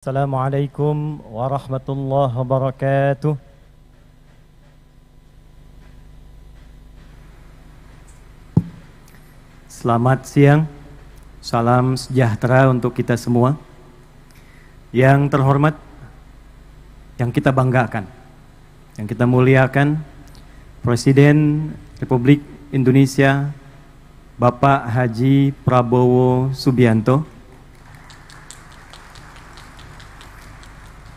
Assalamualaikum warahmatullahi wabarakatuh. Selamat siang, salam sejahtera untuk kita semua. Yang terhormat, yang kita banggakan, yang kita muliakan, Presiden Republik Indonesia Bapak Haji Prabowo Subianto.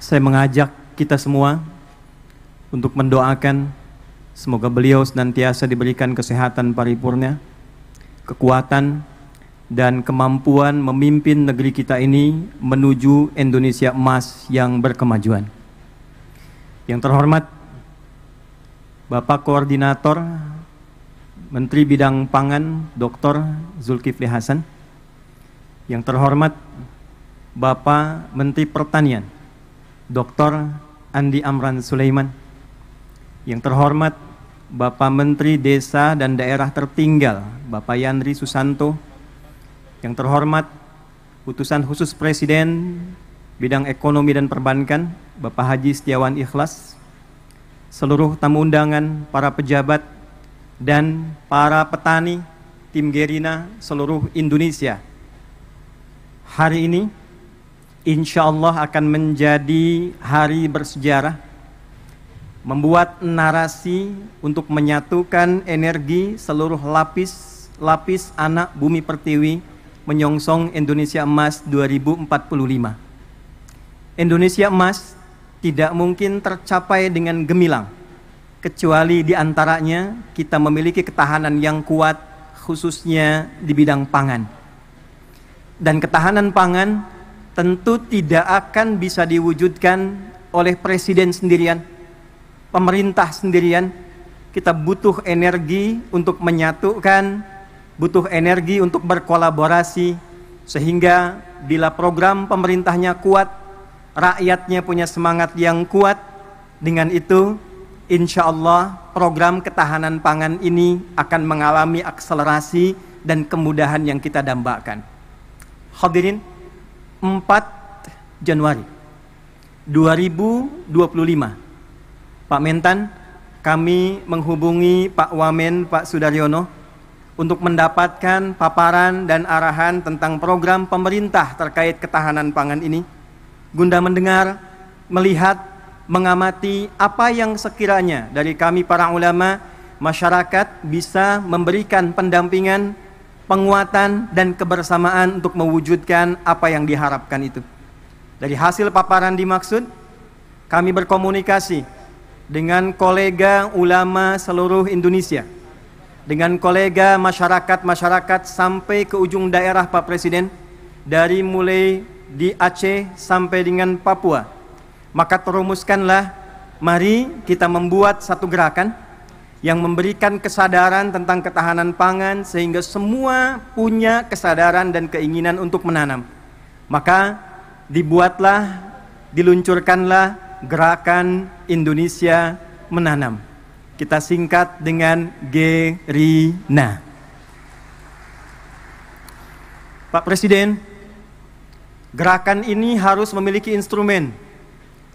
Saya mengajak kita semua untuk mendoakan semoga beliau senantiasa diberikan kesehatan paripurna, kekuatan, dan kemampuan memimpin negeri kita ini menuju Indonesia emas yang berkemajuan. Yang terhormat Bapak Koordinator Menteri Bidang Pangan Dr. Zulkifli Hasan. Yang terhormat Bapak Menteri Pertanian Dr. Andi Amran Sulaiman. Yang terhormat Bapak Menteri Desa dan Daerah Tertinggal Bapak Yandri Susanto. Yang terhormat Utusan Khusus Presiden Bidang Ekonomi dan Perbankan Bapak Haji Setiawan Ikhlas. Seluruh tamu undangan, para pejabat dan para petani tim Gerina seluruh Indonesia. Hari ini insya Allah akan menjadi hari bersejarah, membuat narasi untuk menyatukan energi seluruh lapis anak bumi pertiwi menyongsong Indonesia Emas 2045. Indonesia Emas tidak mungkin tercapai dengan gemilang, kecuali diantaranya kita memiliki ketahanan yang kuat, khususnya di bidang pangan. Dan ketahanan pangan tentu tidak akan bisa diwujudkan oleh presiden sendirian, pemerintah sendirian. Kita butuh energi untuk menyatukan, butuh energi untuk berkolaborasi, sehingga bila program pemerintahnya kuat, rakyatnya punya semangat yang kuat, dengan itu insya Allah program ketahanan pangan ini akan mengalami akselerasi dan kemudahan yang kita dambakan. Hadirin, 4 Januari 2025, Pak Mentan, kami menghubungi Pak Wamen, Pak Sudaryono, untuk mendapatkan paparan dan arahan tentang program pemerintah terkait ketahanan pangan ini, guna mendengar, melihat, mengamati apa yang sekiranya dari kami para ulama, masyarakat bisa memberikan pendampingan, penguatan dan kebersamaan untuk mewujudkan apa yang diharapkan itu. Dari hasil paparan dimaksud, kami berkomunikasi dengan kolega ulama seluruh Indonesia, dengan kolega masyarakat sampai ke ujung daerah Pak Presiden, dari mulai di Aceh sampai dengan Papua. Maka terumuskanlah, mari kita membuat satu gerakan yang memberikan kesadaran tentang ketahanan pangan sehingga semua punya kesadaran dan keinginan untuk menanam. Maka dibuatlah, diluncurkanlah gerakan Indonesia Menanam. Kita singkat dengan Gerina. Pak Presiden, gerakan ini harus memiliki instrumen,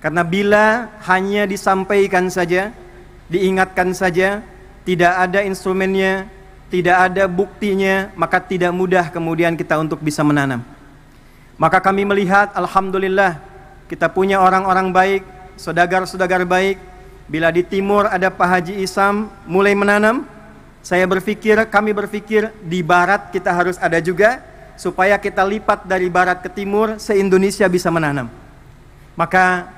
karena bila hanya disampaikan saja, diingatkan saja, tidak ada instrumennya, tidak ada buktinya, maka tidak mudah kemudian kita untuk bisa menanam. Maka kami melihat, alhamdulillah, kita punya orang-orang baik, saudagar-saudagar baik. Bila di timur ada Pak Haji Isam mulai menanam, kami berpikir di barat kita harus ada juga, supaya kita lipat dari barat ke timur, se-Indonesia bisa menanam. Maka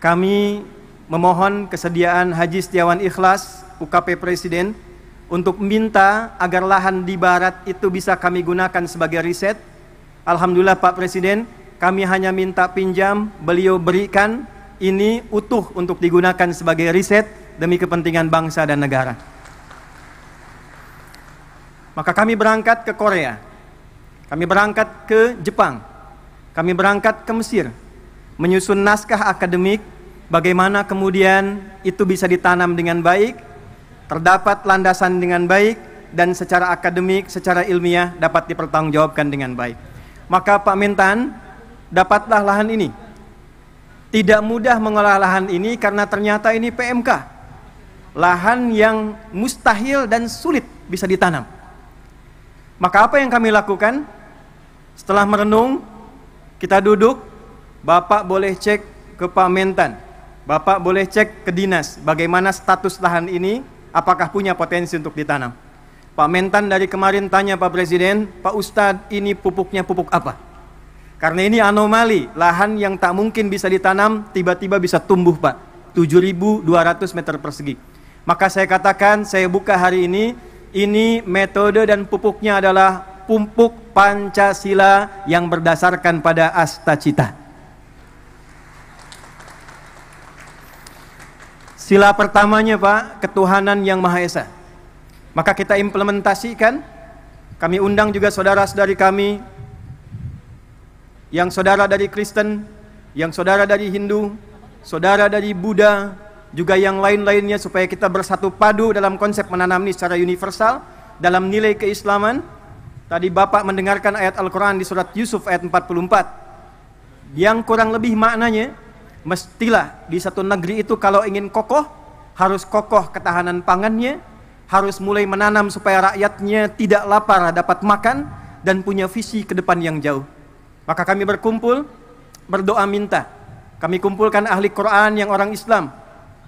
kami memohon kesediaan Haji Setiawan Ikhlas, UKP Presiden, untuk minta agar lahan di barat itu bisa kami gunakan sebagai riset. Alhamdulillah Pak Presiden, kami hanya minta pinjam, beliau berikan, ini utuh untuk digunakan sebagai riset demi kepentingan bangsa dan negara. Maka kami berangkat ke Korea, kami berangkat ke Jepang, kami berangkat ke Mesir, menyusun naskah akademik, bagaimana kemudian itu bisa ditanam dengan baik, terdapat landasan dengan baik, dan secara akademik, secara ilmiah dapat dipertanggungjawabkan dengan baik. Maka Pak Mentan, dapatlah lahan ini Tidak mudah mengolah lahan ini karena ternyata ini PMK, lahan yang mustahil dan sulit bisa ditanam. Maka apa yang kami lakukan? Setelah merenung, kita duduk, Bapak boleh cek ke Pak Mentan, Bapak boleh cek ke dinas bagaimana status lahan ini, apakah punya potensi untuk ditanam. Pak Mentan dari kemarin tanya Pak Presiden, Pak Ustadz, ini pupuknya pupuk apa? Karena ini anomali, lahan yang tak mungkin bisa ditanam tiba-tiba bisa tumbuh Pak, 7.200 meter persegi. Maka saya katakan, saya buka hari ini metode dan pupuknya adalah pupuk Pancasila yang berdasarkan pada Astacita. Sila pertamanya Pak, ketuhanan yang Maha Esa. Maka kita implementasikan, kami undang juga saudara-saudari kami, yang saudara dari Kristen, yang saudara dari Hindu, saudara dari Buddha, juga yang lain-lainnya, supaya kita bersatu padu dalam konsep menanam ini secara universal dalam nilai keislaman. Tadi Bapak mendengarkan ayat Al-Quran di surat Yusuf ayat 44 yang kurang lebih maknanya, mestilah di satu negeri itu kalau ingin kokoh, harus kokoh ketahanan pangannya, harus mulai menanam supaya rakyatnya tidak lapar, dapat makan, dan punya visi ke depan yang jauh. Maka kami berkumpul, berdoa minta. Kami kumpulkan ahli Quran yang orang Islam.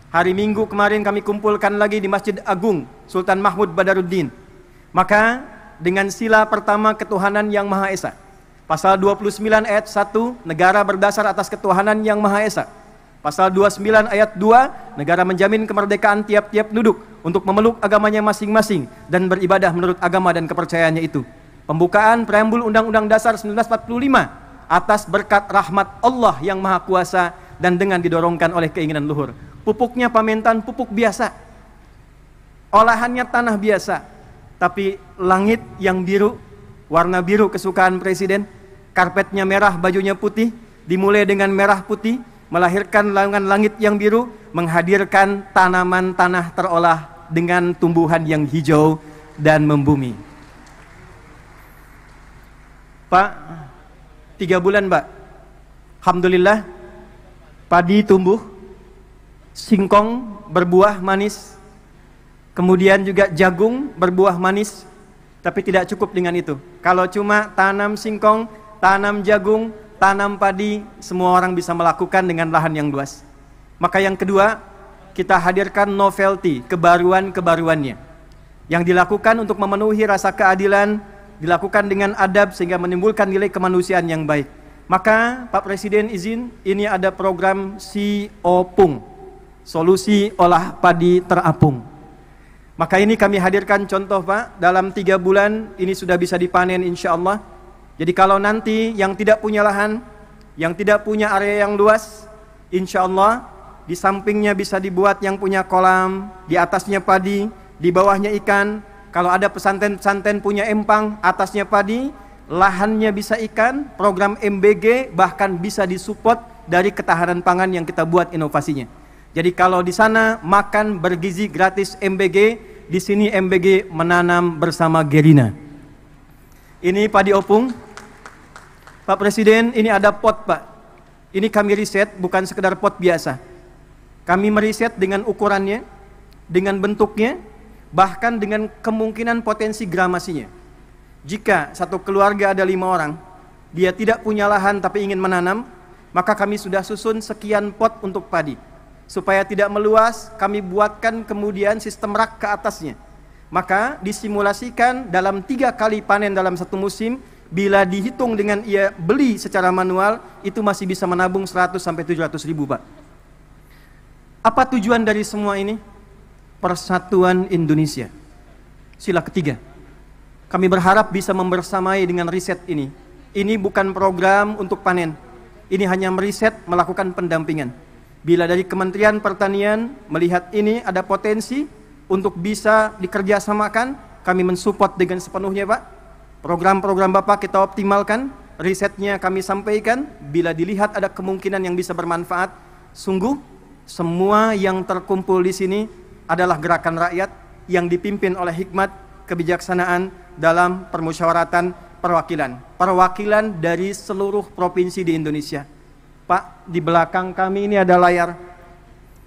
Hari Minggu kemarin kami kumpulkan lagi di Masjid Agung Sultan Mahmud Badaruddin. Maka dengan sila pertama ketuhanan yang Maha Esa, pasal 29 ayat 1, negara berdasar atas ketuhanan yang Maha Esa. Pasal 29 ayat 2, negara menjamin kemerdekaan tiap-tiap penduduk untuk memeluk agamanya masing-masing dan beribadah menurut agama dan kepercayaannya itu. Pembukaan preambul Undang-Undang Dasar 1945 atas berkat rahmat Allah yang Maha Kuasa dan dengan didorongkan oleh keinginan luhur. Pupuknya Pak Mentan pupuk biasa, olahannya tanah biasa, tapi langit yang biru, warna biru kesukaan Presiden, karpetnya merah, bajunya putih, dimulai dengan merah putih, melahirkan langit yang biru, menghadirkan tanaman tanah terolah dengan tumbuhan yang hijau dan membumi. Pak, 3 bulan Pak, alhamdulillah padi tumbuh, singkong berbuah manis, kemudian juga jagung berbuah manis. Tapi tidak cukup dengan itu. Kalau cuma tanam singkong, tanam jagung, tanam padi, semua orang bisa melakukan dengan lahan yang luas. Maka yang kedua, kita hadirkan novelty, kebaruan-kebaruannya, yang dilakukan untuk memenuhi rasa keadilan, dilakukan dengan adab sehingga menimbulkan nilai kemanusiaan yang baik. Maka Pak Presiden izin, ini ada program SIOPUNG, solusi olah padi terapung. Maka ini kami hadirkan contoh Pak, dalam 3 bulan ini sudah bisa dipanen insya Allah. Jadi kalau nanti yang tidak punya lahan, yang tidak punya area yang luas, insya Allah di sampingnya bisa dibuat yang punya kolam, di atasnya padi, di bawahnya ikan. Kalau ada pesantren-pesantren punya empang, atasnya padi, lahannya bisa ikan, program MBG bahkan bisa disupport dari ketahanan pangan yang kita buat inovasinya. Jadi kalau di sana makan bergizi gratis MBG, di sini MBG menanam bersama Gerina. Ini padi opung. Pak Presiden, ini ada pot Pak. Ini kami riset, bukan sekedar pot biasa. Kami meriset dengan ukurannya, dengan bentuknya, bahkan dengan kemungkinan potensi gramasinya. Jika satu keluarga ada 5 orang, dia tidak punya lahan tapi ingin menanam, maka kami sudah susun sekian pot untuk padi. Supaya tidak meluas, kami buatkan kemudian sistem rak ke atasnya. Maka disimulasikan dalam 3 kali panen dalam satu musim, bila dihitung dengan ia beli secara manual, itu masih bisa menabung 100-700 ribu Pak. Apa tujuan dari semua ini? Persatuan Indonesia. Sila ketiga, kami berharap bisa membersamai dengan riset ini. Ini bukan program untuk panen, ini hanya meriset, melakukan pendampingan. Bila dari Kementerian Pertanian melihat ini ada potensi untuk bisa dikerjasamakan, kami mensupport dengan sepenuhnya Pak. Program-program Bapak kita optimalkan, risetnya kami sampaikan. Bila dilihat ada kemungkinan yang bisa bermanfaat, sungguh semua yang terkumpul di sini adalah gerakan rakyat yang dipimpin oleh hikmat kebijaksanaan dalam permusyawaratan perwakilan. Perwakilan dari seluruh provinsi di Indonesia. Pak, di belakang kami ini ada layar,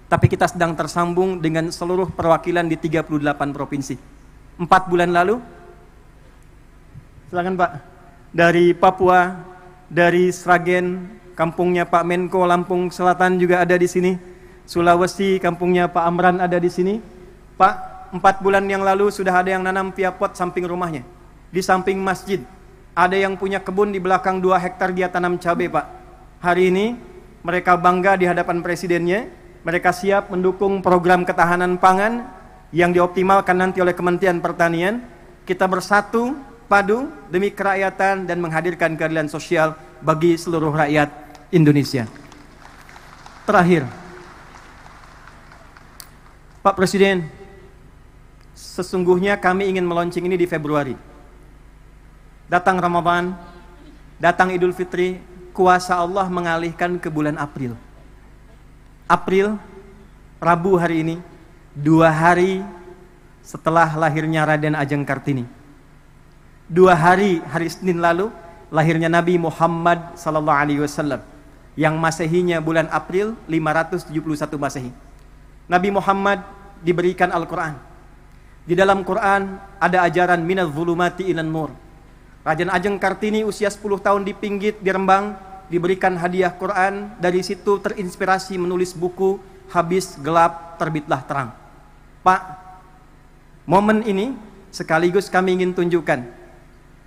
tapi kita sedang tersambung dengan seluruh perwakilan di 38 provinsi. 4 bulan lalu, silakan Pak, dari Papua, dari Sragen, kampungnya Pak Menko, Lampung Selatan juga ada di sini. Sulawesi, kampungnya Pak Amran ada di sini. Pak, 4 bulan yang lalu sudah ada yang nanam via pot samping rumahnya, di samping masjid. Ada yang punya kebun di belakang 2 hektar dia tanam cabai, Pak. Hari ini mereka bangga di hadapan presidennya. Mereka siap mendukung program ketahanan pangan yang dioptimalkan nanti oleh Kementerian Pertanian. Kita bersatu padu demi kerakyatan dan menghadirkan keadilan sosial bagi seluruh rakyat Indonesia. Terakhir, Pak Presiden, sesungguhnya kami ingin meluncing ini di Februari. Datang Ramadan, datang Idul Fitri, kuasa Allah mengalihkan ke bulan April. April, Rabu hari ini, 2 hari setelah lahirnya Raden Ajeng Kartini. 2 hari, hari Senin lalu, lahirnya Nabi Muhammad SAW, yang Masehinya bulan April 571 Masehi. Nabi Muhammad diberikan Al-Quran. Di dalam Quran ada ajaran minaz zulumati ilan nur. Raden Ajeng Kartini usia 10 tahun di Pinggit, di Rembang, diberikan hadiah Quran. Dari situ terinspirasi menulis buku Habis Gelap Terbitlah Terang. Pak, momen ini sekaligus kami ingin tunjukkan,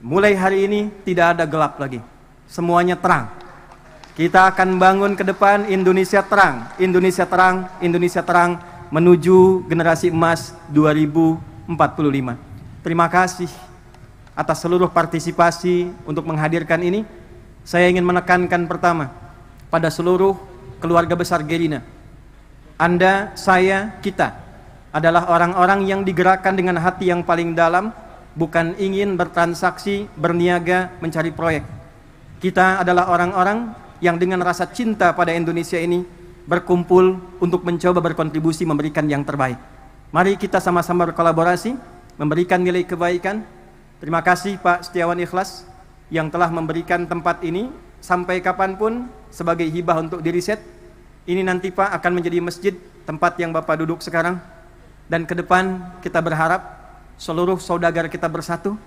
mulai hari ini tidak ada gelap lagi, semuanya terang. Kita akan bangun ke depan Indonesia terang, Indonesia terang, Indonesia terang, menuju generasi emas 2045. Terima kasih atas seluruh partisipasi untuk menghadirkan ini. Saya ingin menekankan pertama pada seluruh keluarga besar Gerina. Anda, saya, kita adalah orang-orang yang digerakkan dengan hati yang paling dalam, bukan ingin bertransaksi, berniaga, mencari proyek. Kita adalah orang-orang yang dengan rasa cinta pada Indonesia ini berkumpul untuk mencoba berkontribusi memberikan yang terbaik. Mari kita sama-sama berkolaborasi, memberikan nilai kebaikan. Terima kasih Pak Setiawan Ikhlas yang telah memberikan tempat ini sampai kapanpun sebagai hibah untuk diriset. Ini nanti Pak akan menjadi masjid, tempat yang Bapak duduk sekarang. Dan ke depan kita berharap seluruh saudagar kita bersatu,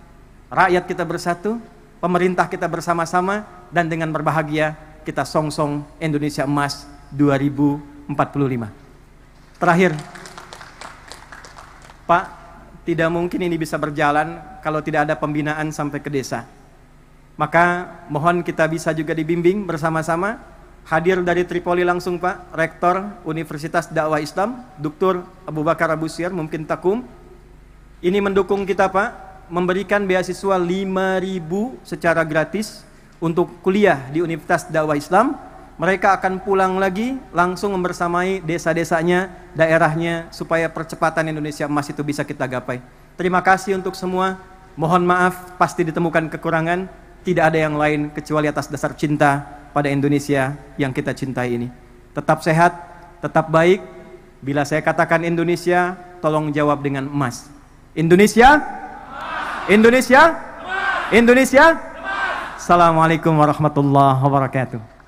rakyat kita bersatu, pemerintah kita bersama-sama, dan dengan berbahagia kita songsong Indonesia Emas 2045. Terakhir, Pak, tidak mungkin ini bisa berjalan kalau tidak ada pembinaan sampai ke desa. Maka mohon kita bisa juga dibimbing bersama-sama. Hadir dari Tripoli langsung Pak, Rektor Universitas Dakwah Islam, Dr. Abu Bakar Abu Syir, mungkin Takum. Ini mendukung kita Pak, memberikan beasiswa 5.000 secara gratis untuk kuliah di Universitas Dakwah Islam. Mereka akan pulang lagi langsung membersamai desa-desanya, daerahnya, supaya percepatan Indonesia Emas itu bisa kita gapai. Terima kasih untuk semua. Mohon maaf pasti ditemukan kekurangan. Tidak ada yang lain kecuali atas dasar cinta pada Indonesia yang kita cintai ini. Tetap sehat, tetap baik. Bila saya katakan Indonesia, tolong jawab dengan emas. Indonesia? Indonesia? Indonesia? Assalamualaikum warahmatullahi wabarakatuh.